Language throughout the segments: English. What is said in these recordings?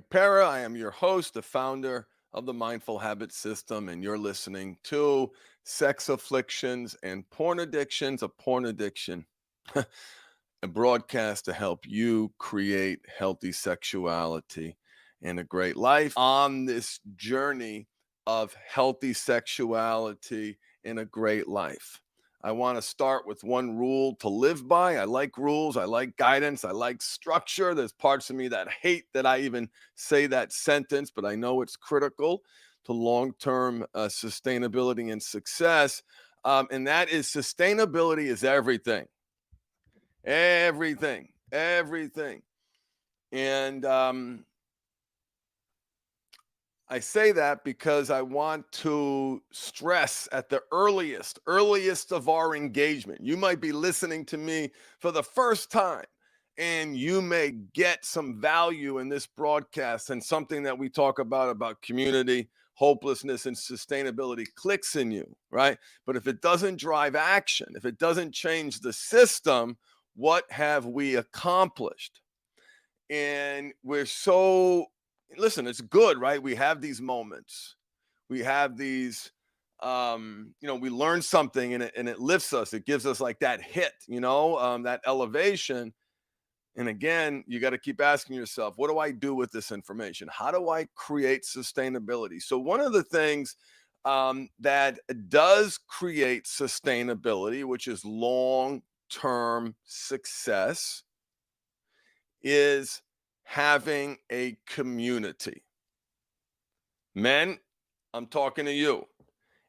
Para. I am your host, the founder of the Mindful Habit System, and you're listening to Sex Afflictions and Porn Addictions, a porn addiction, a broadcast to help you create healthy sexuality and a great life on this journey of healthy sexuality and a great life. I want to start with one rule to live by. I like rules. I like guidance. I like structure. There's parts of me that hate that I even say that sentence, but I know it's critical to long term sustainability and success. And that is sustainability is everything. Everything. And I say that because I want to stress at the earliest of our engagement. You might be listening to me for the first time, and you may get some value in this broadcast, and something that we talk about community, hopelessness, and sustainability clicks in you, right? But if it doesn't drive action, if it doesn't change the system, what have we accomplished? And we're so listen, it's good, right? We have these moments. We have these we learn something and it lifts us. It gives us like that hit, that elevation. And again, you got to keep asking yourself, what do I do with this information? How do I create sustainability? So one of the things that does create sustainability, which is long-term success, is having a community. Men, I'm talking to you,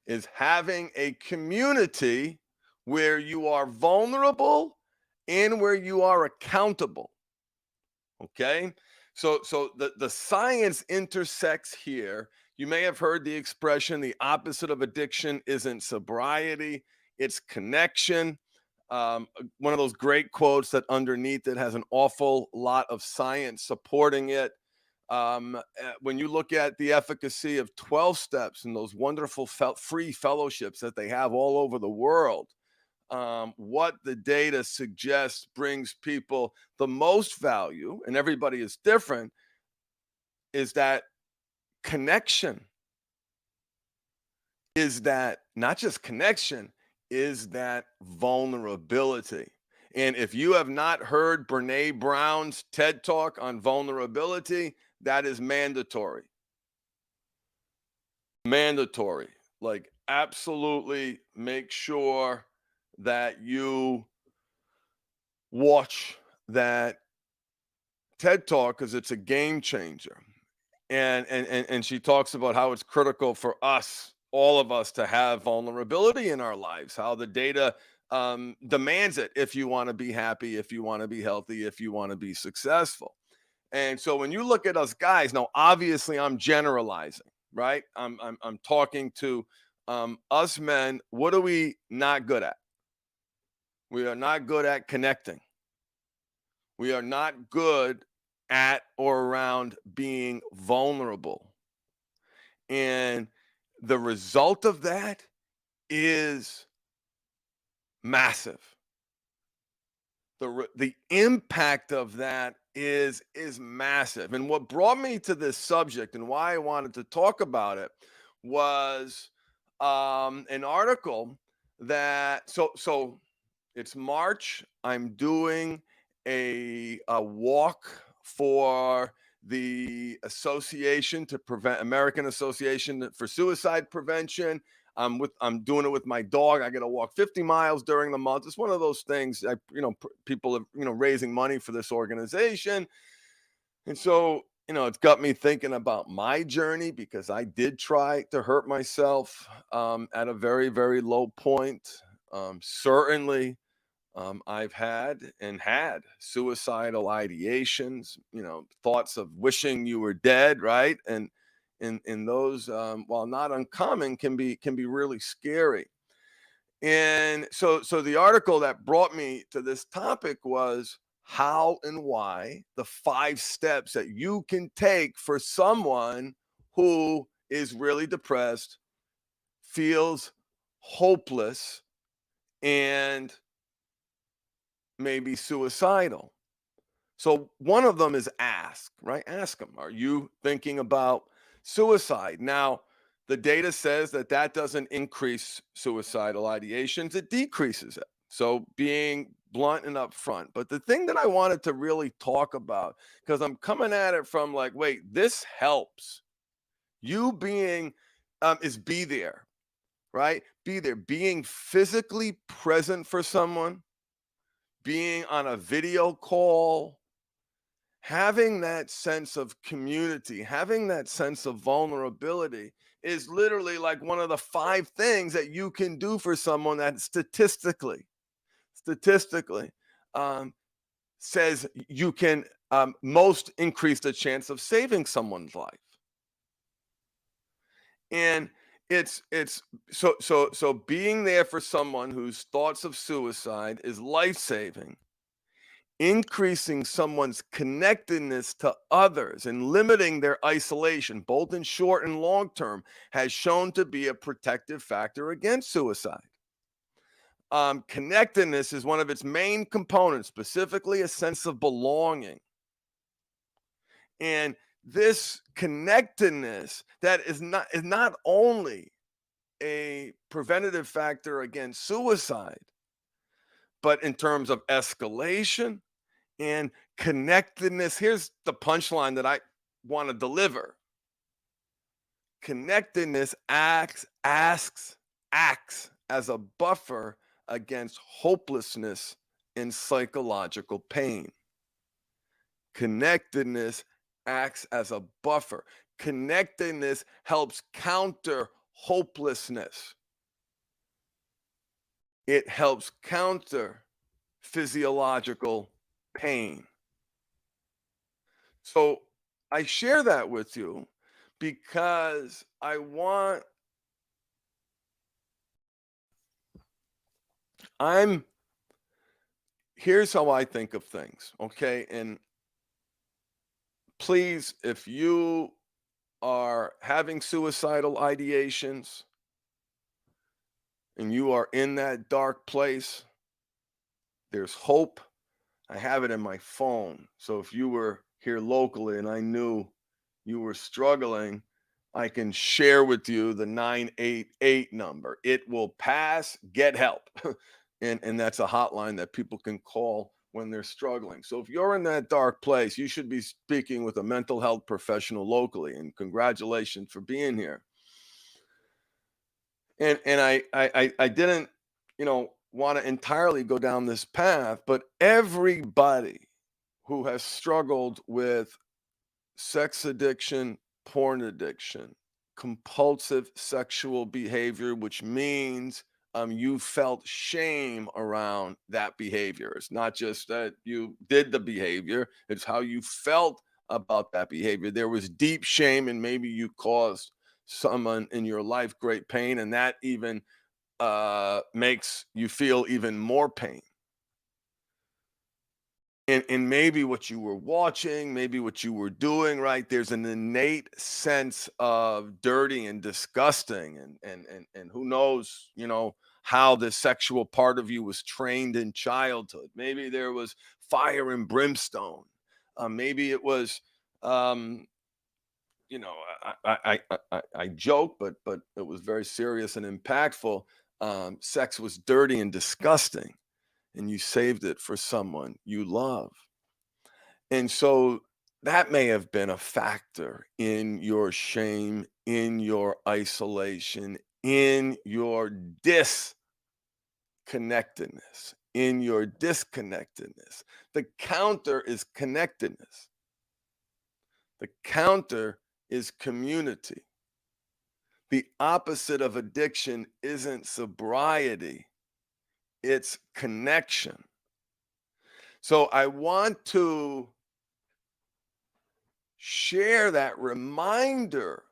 is having a community where you are vulnerable and where you are accountable. Okay? So the science intersects here. You may have heard the expression the opposite of addiction isn't sobriety, it's connection. One of those great quotes that underneath it has an awful lot of science supporting it. When you look at the efficacy of 12 steps and those wonderful free fellowships that they have all over the world, what the data suggests brings people the most value, and everybody is different, is that connection, is that not just connection, is that vulnerability. And if you have not heard Brene Brown's TED Talk on vulnerability, that is mandatory. Mandatory. Like, absolutely make sure that you watch that TED Talk because it's a game changer. And she talks about how it's critical for us, all of us, to have vulnerability in our lives, how the data demands it if you want to be happy, if you want to be healthy, if you want to be successful. And so when you look at us guys, now obviously I'm generalizing, right? I'm talking to us men. What are we not good at? We are not good at connecting. We are not good at or around being vulnerable. And the result of that is massive. The impact of that is massive. And what brought me to this subject and why I wanted to talk about it was an article that so it's March. I'm doing a walk for the Association to Prevent American Association for Suicide Prevention. I'm doing it with my dog. I got to walk 50 miles during the month. It's one of those things. People are raising money for this organization, and so it's got me thinking about my journey because I did try to hurt myself at a very, very low point. Certainly, I've had suicidal ideations, thoughts of wishing you were dead, right? And in those, while not uncommon, can be really scary. And so the article that brought me to this topic was how and why the 5 steps that you can take for someone who is really depressed, feels hopeless, and maybe suicidal. So one of them is ask, right? Ask them, are you thinking about suicide? Now, the data says that that doesn't increase suicidal ideations, it decreases it. So being blunt and upfront. But the thing that I wanted to really talk about, because I'm coming at it from like, wait, this helps. You being is be there, right? Be there, being physically present for someone, being on a video call, having that sense of community, having that sense of vulnerability is literally like one of the five things that you can do for someone that statistically um, says you can most increase the chance of saving someone's life. And it's so being there for someone whose thoughts of suicide is life-saving, increasing someone's connectedness to others and limiting their isolation, both in short and long term, has shown to be a protective factor against suicide. Connectedness is one of its main components, specifically a sense of belonging. And this connectedness that is not only a preventative factor against suicide, but in terms of escalation and connectedness. Here's the punchline that I want to deliver. Connectedness acts as a buffer against hopelessness and psychological pain. Connectedness acts as a buffer. Connectedness helps counter hopelessness. It helps counter physiological pain. So I share that with you because I'm here's how I think of things, okay? And please, if you are having suicidal ideations and you are in that dark place, there's hope. I have it in my phone. So if you were here locally and I knew you were struggling, I can share with you the 988 number. It will pass, get help. And that's a hotline that people can call when they're struggling. So if you're in that dark place, you should be speaking with a mental health professional locally. And congratulations for being here. And I didn't, want to entirely go down this path, but everybody who has struggled with sex addiction, porn addiction, compulsive sexual behavior, which means you felt shame around that behavior. It's not just that you did the behavior, it's how you felt about that behavior. There was deep shame, and maybe you caused someone in your life great pain, and that even makes you feel even more pain. And maybe what you were watching, maybe what you were doing, right? There's an innate sense of dirty and disgusting, and who knows, how the sexual part of you was trained in childhood. Maybe there was fire and brimstone. Maybe it was, um, you know, I joke, but it was very serious and impactful. Sex was dirty and disgusting, and you saved it for someone you love. And so that may have been a factor in your shame, in your isolation, in your disconnectedness, in your disconnectedness. The counter is connectedness. The counter is community. The opposite of addiction isn't sobriety, it's connection. So I want to share that reminder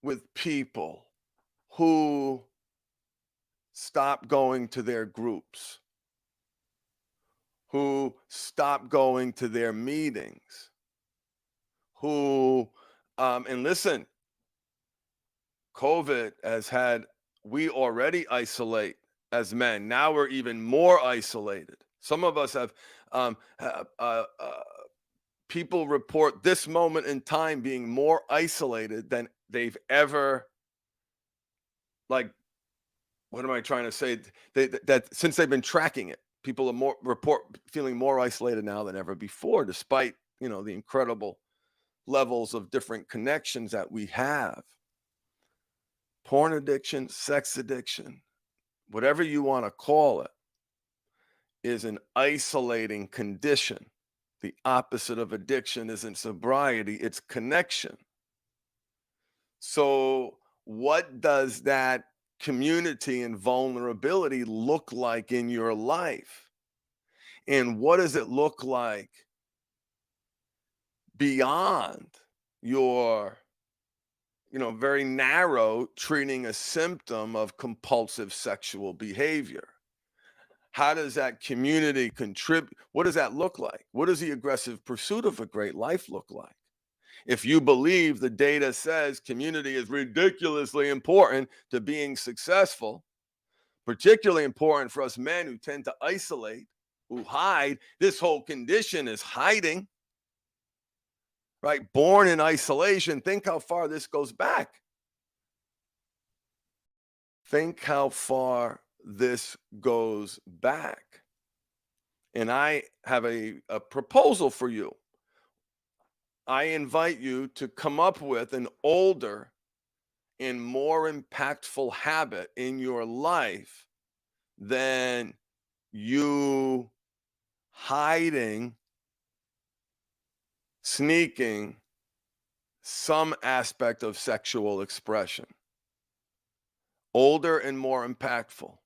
with people who stop going to their groups, who stop going to their meetings, who, and listen, COVID has had, we already isolate as men. Now we're even more isolated. Some of us have people report this moment in time being more isolated than they've ever, like, what am I trying to say? That since they've been tracking it, people are more report feeling more isolated now than ever before, despite, the incredible levels of different connections that we have. Porn addiction, sex addiction, whatever you want to call it, is an isolating condition. The opposite of addiction isn't sobriety, it's connection. So, what does that community and vulnerability look like in your life? And what does it look like beyond your, very narrow treating a symptom of compulsive sexual behavior? How does that community contribute? What does that look like? What does the aggressive pursuit of a great life look like? If you believe the data says community is ridiculously important to being successful, particularly important for us men who tend to isolate, who hide, this whole condition is hiding, right? Born in isolation. Think how far this goes back. Think how far this goes back. And I have a proposal for you. I invite you to come up with an older and more impactful habit in your life than you hiding, sneaking some aspect of sexual expression. Older and more impactful.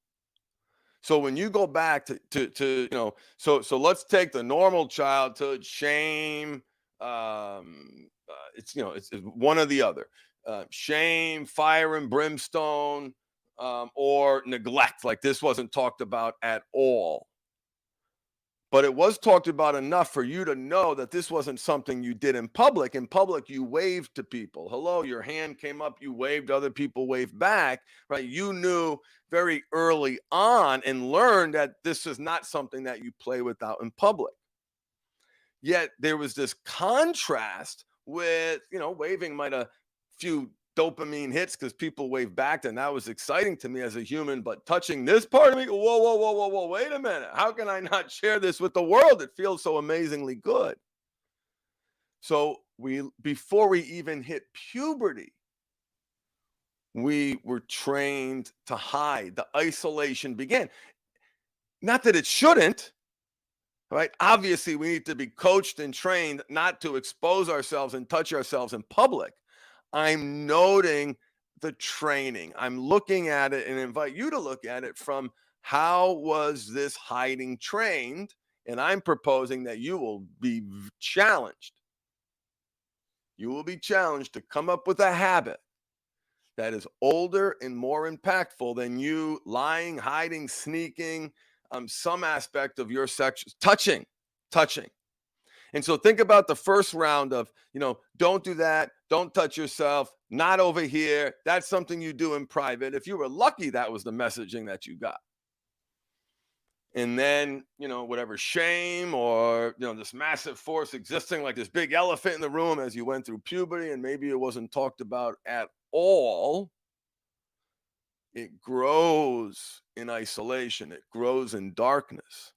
So when you go back so let's take the normal childhood shame. It's one or the other. Shame, fire and brimstone, or neglect. Like, this wasn't talked about at all. But it was talked about enough for you to know that this wasn't something you did in public. In public, you waved to people. Hello, your hand came up, you waved, other people waved back, right? You knew very early on and learned that this is not something that you play with out in public. Yet there was this contrast with, waving might a few dopamine hits because people wave back, and that was exciting to me as a human. But touching this part of me, whoa, whoa, whoa, whoa, whoa, wait a minute. How can I not share this with the world? It feels so amazingly good. So before we even hit puberty, we were trained to hide. The isolation began. Not that it shouldn't, right? Obviously, we need to be coached and trained not to expose ourselves and touch ourselves in public. I'm noting the training. I'm looking at it and invite you to look at it from how was this hiding trained? And I'm proposing that you will be challenged. You will be challenged to come up with a habit that is older and more impactful than you lying, hiding, sneaking, some aspect of your sex, touching. And so think about the first round of, don't do that. Don't touch yourself. Not over here. That's something you do in private. If you were lucky, that was the messaging that you got. And then, whatever shame or, this massive force existing like this big elephant in the room as you went through puberty, and maybe it wasn't talked about at all. It grows in isolation. It grows in darkness.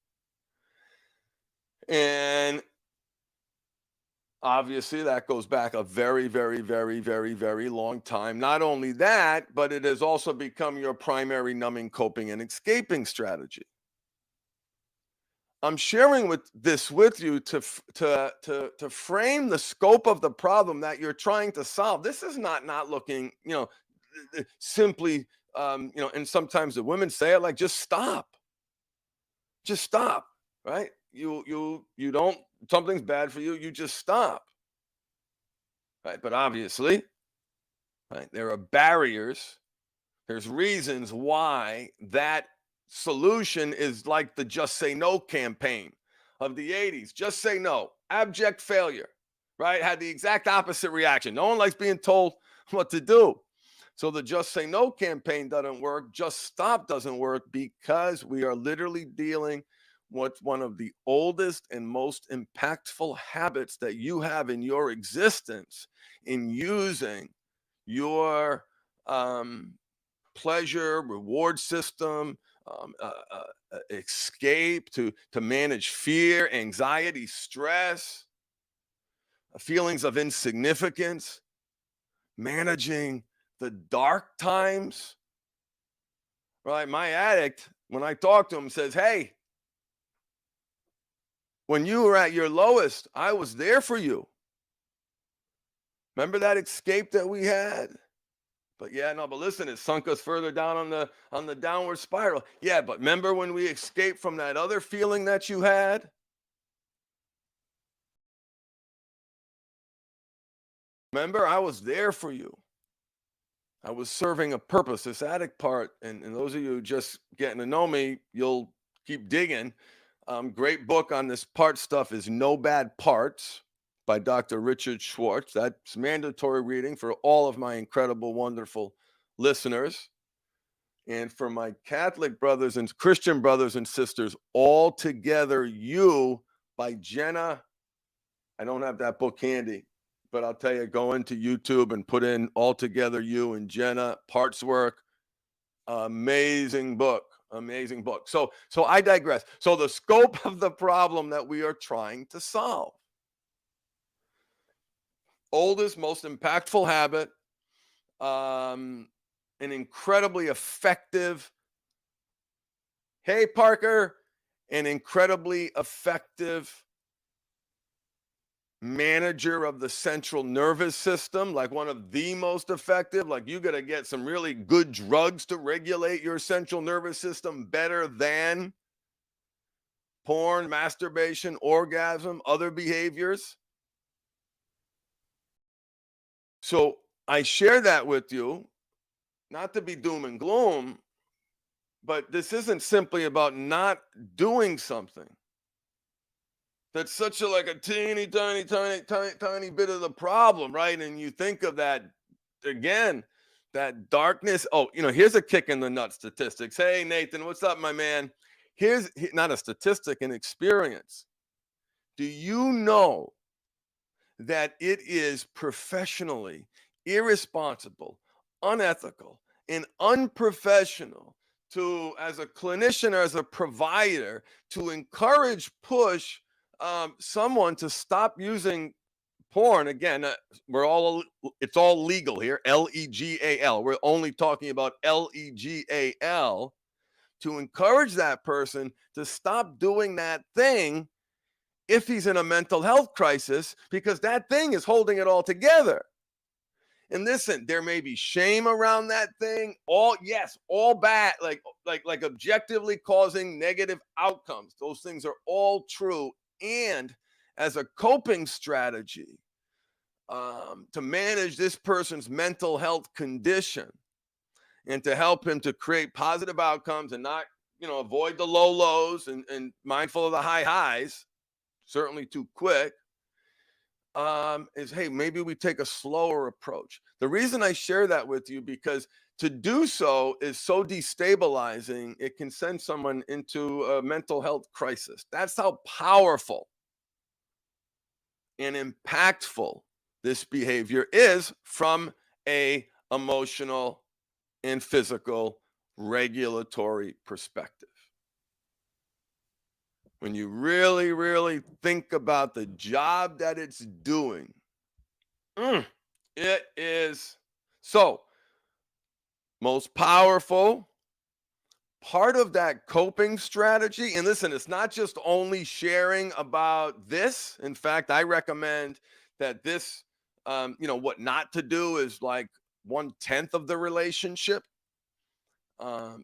And obviously, that goes back a very, very, very, very, very long time. Not only that, but it has also become your primary numbing, coping, and escaping strategy. I'm sharing this with you to frame the scope of the problem that you're trying to solve. This is not looking, simply, and sometimes the women say it like, just stop, right? You don't, something's bad for you, you just stop, right? But obviously, right, there are barriers, there's reasons why that solution is like the just say no campaign of the 80s. Just say no, abject failure, right? Had the exact opposite reaction. No one likes being told what to do. So the just say no campaign doesn't work. Just stop doesn't work because we are literally dealing what's one of the oldest and most impactful habits that you have in your existence in using your um, pleasure reward system, escape to manage fear, anxiety, stress, feelings of insignificance, managing the dark times, right? My addict, when I talk to him, says, hey, when you were at your lowest, I was there for you. Remember that escape that we had? But yeah, no, but listen, it sunk us further down on the downward spiral. Yeah, but remember when we escaped from that other feeling that you had? Remember, I was there for you. I was serving a purpose. This addict part, and those of you just getting to know me, you'll keep digging. Great book on this part stuff is No Bad Parts by Dr. Richard Schwartz. That's mandatory reading for all of my incredible, wonderful listeners. And for my Catholic brothers and Christian brothers and sisters, All Together You by Jenna. I don't have that book handy, but I'll tell you, go into YouTube and put in All Together You and Jenna Parts Work. Amazing book. Amazing book. So I digress. So the scope of the problem that we are trying to solve. Oldest, most impactful habit, an incredibly effective, hey, Parker, an incredibly effective manager of the central nervous system, like one of the most effective. Like you got to get some really good drugs to regulate your central nervous system better than porn, masturbation, orgasm, other behaviors. So I share that with you, not to be doom and gloom, but this isn't simply about not doing something. That's such a like a teeny tiny bit of the problem, right? And you think of that again, that darkness. Oh, here's a kick in the nut statistics. Hey, Nathan, what's up, my man? Not a statistic, an experience. Do you know that it is professionally irresponsible, unethical, and unprofessional to, as a clinician or as a provider, to encourage, push someone to stop using porn? Again, it's all legal here. Legal. We're only talking about legal, to encourage that person to stop doing that thing if he's in a mental health crisis, because that thing is holding it all together. And listen, there may be shame around that thing. All bad, like objectively causing negative outcomes. Those things are all true. And as a coping strategy, to manage this person's mental health condition and to help him to create positive outcomes and not, avoid the low lows and mindful of the high highs, certainly too quick, is, hey, maybe we take a slower approach. The reason I share that with you, because to do so is so destabilizing, it can send someone into a mental health crisis. That's how powerful and impactful this behavior is from a emotional and physical regulatory perspective. When you really, really think about the job that it's doing, it is so most powerful part of that coping strategy. And listen, it's not just only sharing about this. In fact, I recommend that this, what not to do is like 1/10 of the relationship.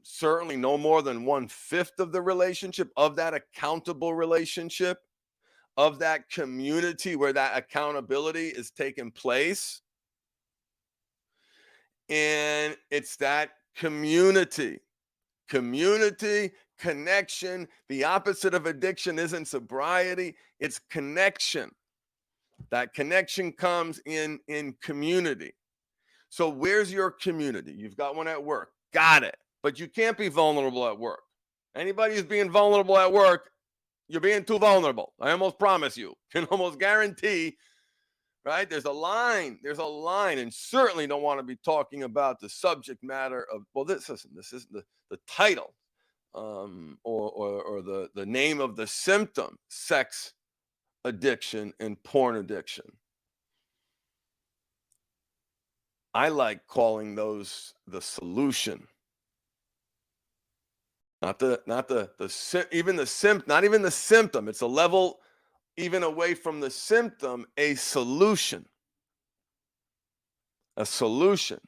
Certainly no more than 1/5 of the relationship, of that accountable relationship, of that community where that accountability is taking place. And it's that community, connection. The opposite of addiction isn't sobriety, it's connection. That connection comes in community. So where's your community? You've got one at work. Got it. But you can't be vulnerable at work. Anybody who's being vulnerable at work You're being too vulnerable. I almost promise you. Can almost guarantee, right? There's a line. There's a line, and certainly don't want to be talking about the subject matter of, well, this is the title, or the name of the symptom: sex addiction and porn addiction. I like calling those the solution. Even the symptom, not even the symptom. It's a level even away from the symptom, a solution. A solution.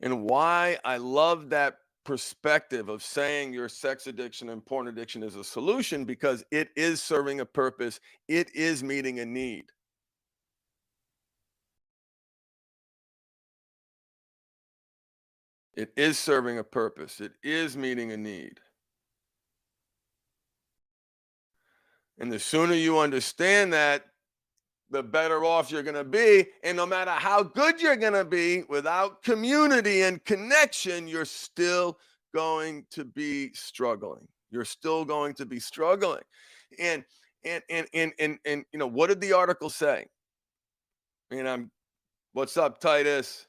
And why I love that perspective of saying your sex addiction and porn addiction is a solution, because it is serving a purpose, it is meeting a need. It is serving a purpose, it is meeting a need. And the sooner you understand that, the better off you're going to be. And no matter how good you're going to be, without community and connection, you're still going to be struggling. You're still going to be struggling. And what did the article say? What's up, Titus?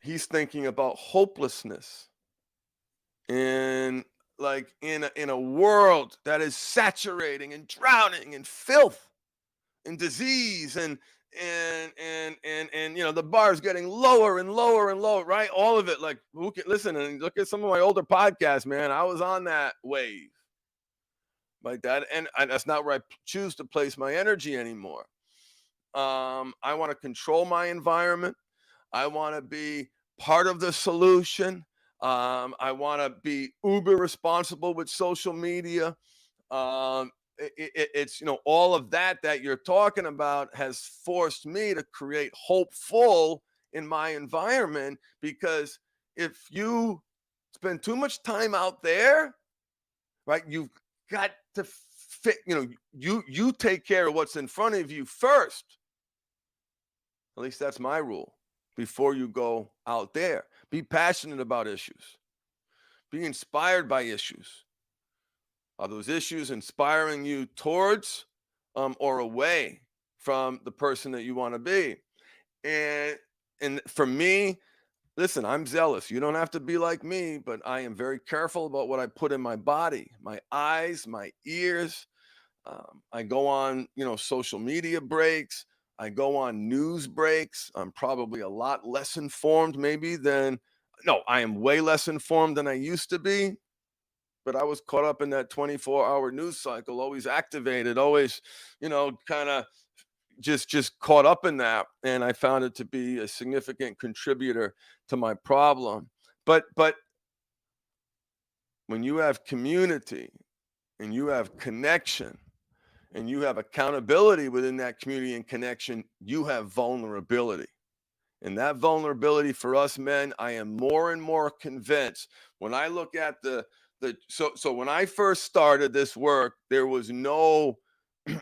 He's thinking about hopelessness. And like in a world that is saturating and drowning in filth and disease, and the bar is getting lower and lower and lower, right? All of it. Like, who can listen and look at some of my older podcasts, man? I was on that wave like that, and that's not where I choose to place my energy anymore. I want to control my environment. I want to be part of the solution. I want to be uber responsible with social media. It's all of that you're talking about has forced me to create hopeful in my environment, because if you spend too much time out there, right, you've got to fit, you take care of what's in front of you first. At least that's my rule. Before you go out there, be passionate about issues, be inspired by issues. Are those issues inspiring you towards or away from the person that you want to be? And for me, listen, I'm zealous. You don't have to be like me, but I am very careful about what I put in my body, my eyes, my ears. I go on, social media breaks. I go on news breaks. I'm probably a lot less informed, maybe than, no, I am way less informed than I used to be. But I was caught up in that 24-hour news cycle, always activated, always, kind of just caught up in that. And I found it to be a significant contributor to my problem. But when you have community and you have connection and you have accountability within that community and connection, you have vulnerability. And that vulnerability for us men, I am more and more convinced, when I look at so when I first started this work, there was no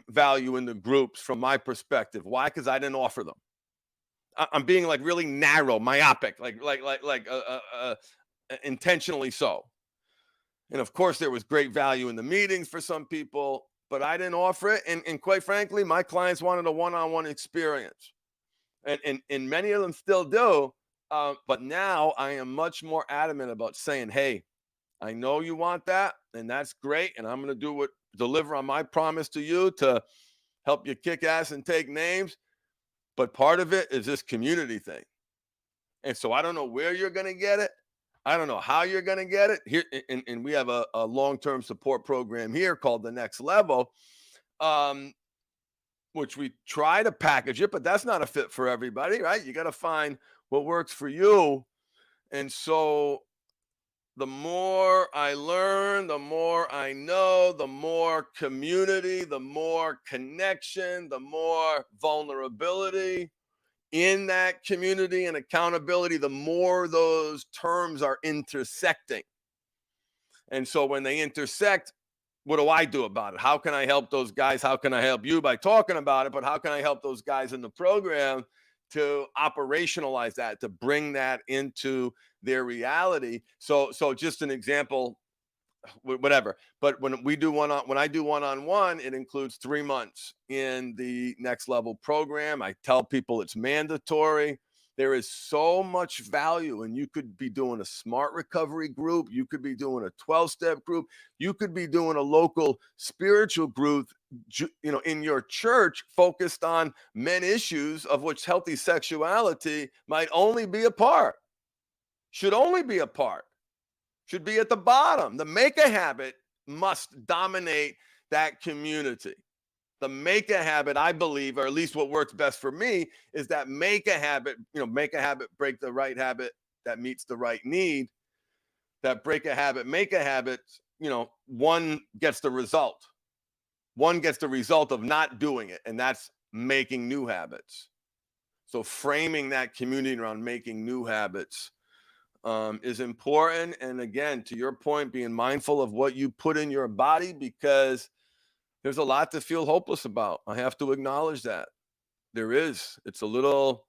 value in the groups from my perspective. Why? Because I didn't offer them. I'm being like really narrow, myopic, intentionally so. And of course, there was great value in the meetings for some people, but I didn't offer it. And quite frankly, my clients wanted a one-on-one experience. And many of them still do. But now I am much more adamant about saying, hey, I know you want that, and that's great. And I'm going to deliver on my promise to you to help you kick ass and take names. But part of it is this community thing. And so I don't know where you're going to get it. I don't know how you're going to get it here. And we have a long-term support program here called The Next Level, which we try to package it, but that's not a fit for everybody, right? You got to find what works for you. And so the more I learn, the more I know, the more community, the more connection, the more vulnerability in that community and accountability, the more those terms are intersecting. And so when they intersect, what do I do about it? How can I help those guys? How can I help you by talking about it? But how can I help those guys in the program to operationalize that, to bring that into their reality? So just an example whatever. But when I do one-on-one, it includes 3 months in the next level program. I tell people it's mandatory. There is so much value, and you could be doing a smart recovery group. You could be doing a 12-step group. You could be doing a local spiritual group, in your church, focused on men issues, of which healthy sexuality might only be a part, should only be a part, should be at the bottom. The make a habit must dominate that community. The make a habit, I believe, or at least what works best for me, is that make a habit, make a habit, break the right habit that meets the right need. That break a habit, make a habit, one gets the result. One gets the result of not doing it, and that's making new habits. So framing that community around making new habits is important. And again, to your point, being mindful of what you put in your body, because there's a lot to feel hopeless about. I have to acknowledge that. There is. It's a little,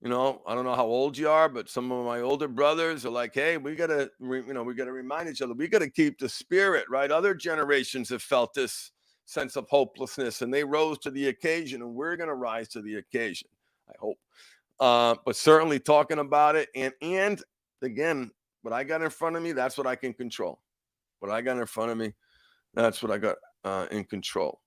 I don't know how old you are, but some of my older brothers are like, hey, we got to, we got to remind each other. We got to keep the spirit, right? Other generations have felt this sense of hopelessness, and they rose to the occasion, and we're going to rise to the occasion, I hope. But certainly talking about it, and again, what I got in front of me, that's what I can control. What I got in front of me, that's what I got in control.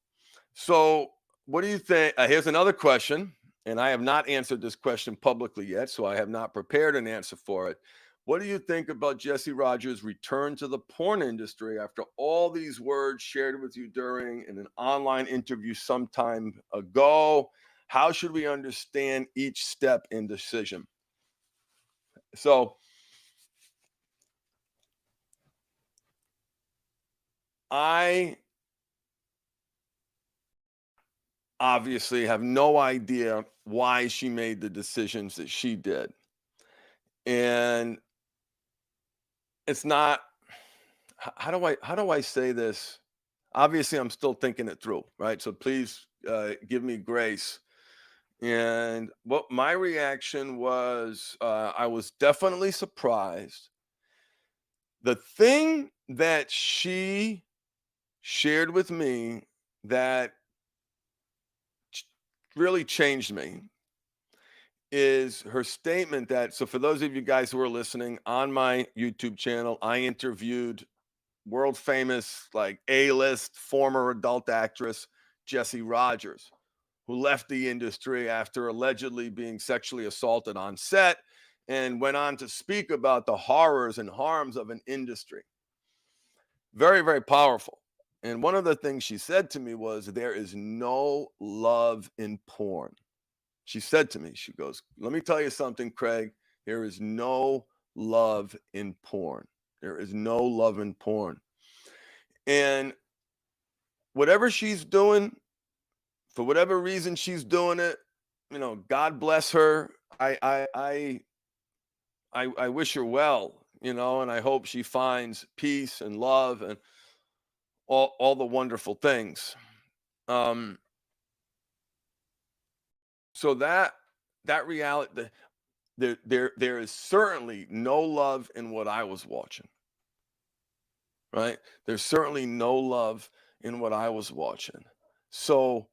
So what do you think? Here's another question, and I have not answered this question publicly yet, so I have not prepared an answer for it. What do you think about Jesse Rogers' return to the porn industry after all these words shared with you during an online interview some time ago? How should we understand each step in decision? So I obviously have no idea why she made the decisions that she did. And it's not, how do I say this? Obviously, I'm still thinking it through, right? So please give me grace. And what my reaction was, I was definitely surprised. The thing that she shared with me that really changed me is her statement that, so for those of you guys who are listening, on my YouTube channel, I interviewed world famous, like A-list former adult actress Jessie Rogers, who left the industry after allegedly being sexually assaulted on set, and went on to speak about the horrors and harms of an industry. Very, very powerful. And one of the things she said to me was, there is no love in porn. She said to me, she goes, let me tell you something, Craig. There is no love in porn. There is no love in porn. And whatever she's doing, for whatever reason she's doing it, God bless her. I wish her well, and I hope she finds peace and love and all the wonderful things. So that reality, there is certainly no love in what I was watching. Right? There's certainly no love in what I was watching. So,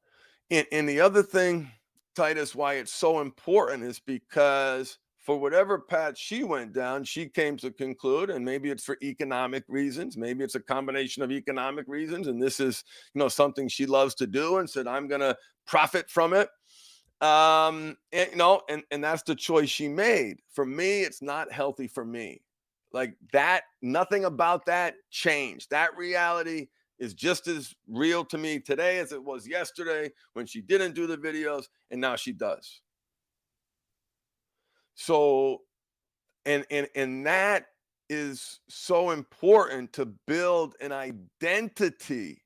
and the other thing, Titus, why it's so important is because for whatever path she went down, she came to conclude, and maybe it's for economic reasons, maybe it's a combination of economic reasons, and this is, something she loves to do, and said, I'm going to profit from it. And that's the choice she made. For me, it's not healthy for me. Like that, nothing about that changed. That reality is just as real to me today as it was yesterday when she didn't do the videos, and now she does. So, and that is so important to build an identity.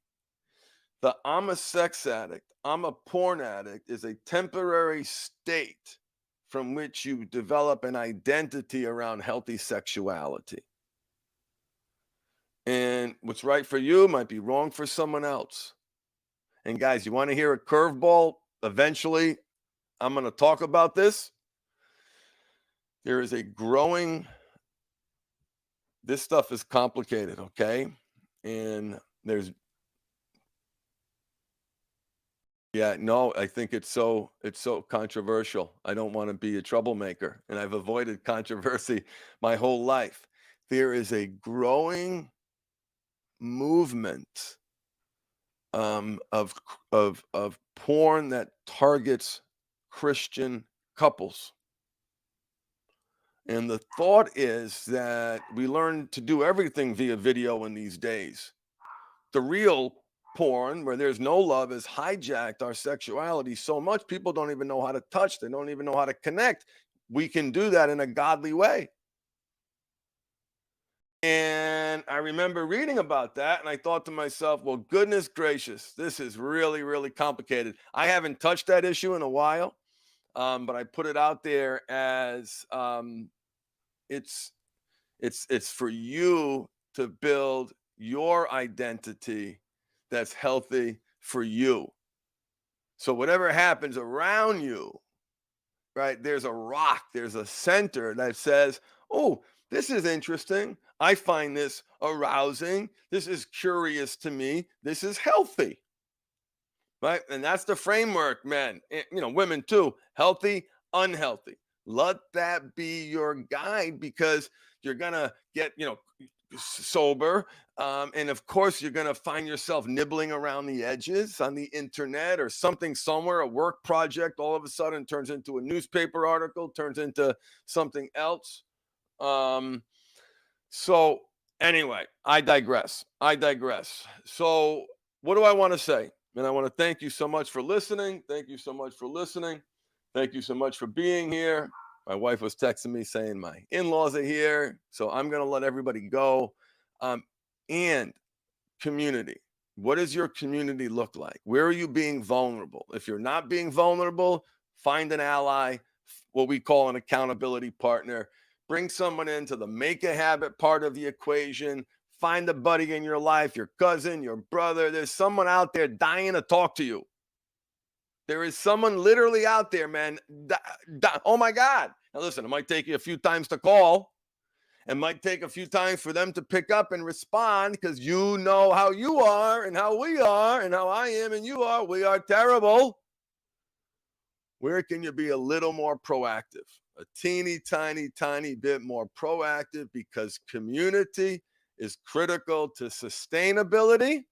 The I'm a sex addict, I'm a porn addict is a temporary state from which you develop an identity around healthy sexuality. And what's right for you might be wrong for someone else. And guys, you want to hear a curveball? Eventually, I'm going to talk about this. There is a growing this stuff is complicated, okay? And there's yeah, no, I think it's so controversial. I don't want to be a troublemaker, and I've avoided controversy my whole life. There is a growing movement of porn that targets Christian couples. And the thought is that we learn to do everything via video in these days. The real porn, where there's no love, has hijacked our sexuality so much people don't even know how to touch, they don't even know how to connect. We can do that in a godly way. And I remember reading about that, and I thought to myself, well, goodness gracious, this is really, really complicated. I haven't touched that issue in a while, but I put it out there as it's it's for you to build your identity that's healthy for you. So whatever happens around you, right? There's a rock, there's a center that says, "Oh, this is interesting. I find this arousing. This is curious to me. This is healthy." Right? And that's the framework, men. Women too. Healthy, unhealthy. Let that be your guide, because you're gonna get, sober. And of course, you're gonna find yourself nibbling around the edges on the internet or something somewhere, a work project all of a sudden turns into a newspaper article, turns into something else. Um, so anyway, I digress. I digress. So what do I want to say? And I want to thank you so much for listening. Thank you so much for listening. Thank you so much for being here. My wife was texting me saying my in-laws are here, so I'm going to let everybody go. Um, and community. What does your community look like? Where are you being vulnerable? If you're not being vulnerable, find an ally, what we call an accountability partner. Bring someone into the make a habit part of the equation. Find a buddy in your life, your cousin, your brother. There's someone out there dying to talk to you. There is someone literally out there, man. Oh my God. Now, listen, it might take you a few times to call. It might take a few times for them to pick up and respond, because you know how you are and how we are and how I am and you are. We are terrible. Where can you be a little more proactive? A teeny, tiny, tiny bit more proactive, because community is critical to sustainability,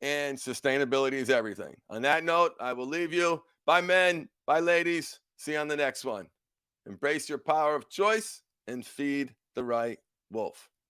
and sustainability is everything. On that note, I will leave you. Bye, men. Bye, ladies. See you on the next one. Embrace your power of choice and feed the right wolf.